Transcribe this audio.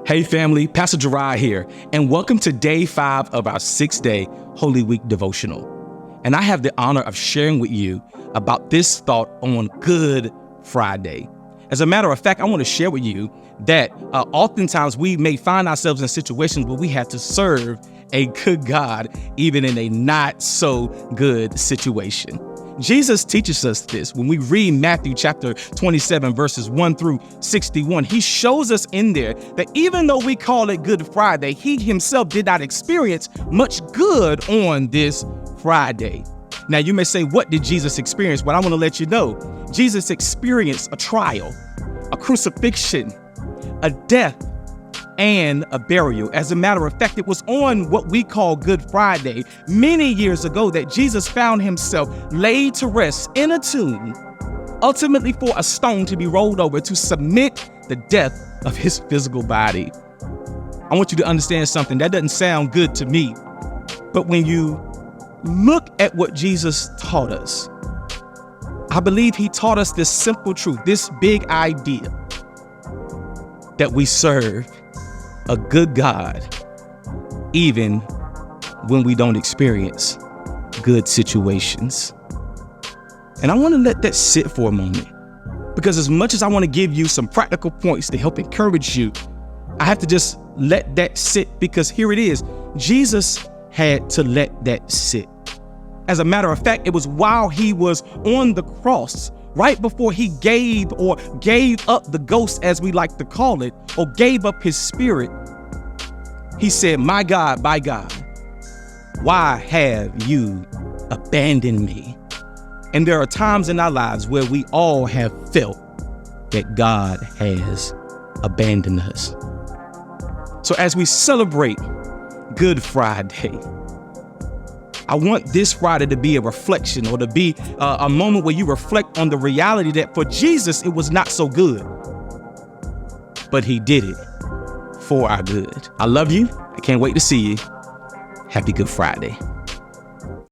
Hey family, Pastor Jairod here, and welcome to day 5 of our 6-day Holy Week devotional. And I have the honor of sharing with you about this thought on Good Friday. As a matter of fact, I want to share with you that oftentimes we may find ourselves in situations where we have to serve a good God, even in a not so good situation. Jesus teaches us this when we read Matthew chapter 27, verses 1 through 61. He shows us in there that even though we call it Good Friday, he himself did not experience much good on this Friday. Now, you may say, what did Jesus experience? Well, I want to let you know, Jesus experienced a trial, a crucifixion, a death, and a burial. As a matter of fact, it was on what we call Good Friday many years ago that Jesus found himself laid to rest in a tomb, ultimately for a stone to be rolled over to submit the death of his physical body. I want you to understand something. That doesn't sound good to me. But when you look at what Jesus taught us, I believe he taught us this simple truth, this big idea that we serve a good God, even when we don't experience good situations. And I want to let that sit for a moment, because as much as I want to give you some practical points to help encourage you, I have to just let that sit, because here it is. Jesus had to let that sit. As a matter of fact, it was while he was on the cross, right before he gave up the ghost, as we like to call it, or gave up his spirit, he said, my God, why have you abandoned me? And there are times in our lives where we all have felt that God has abandoned us. So as we celebrate Good Friday, I want this Friday to be a reflection, or to be a moment where you reflect on the reality that for Jesus, it was not so good, but he did it for our good. I love you. I can't wait to see you. Happy Good Friday.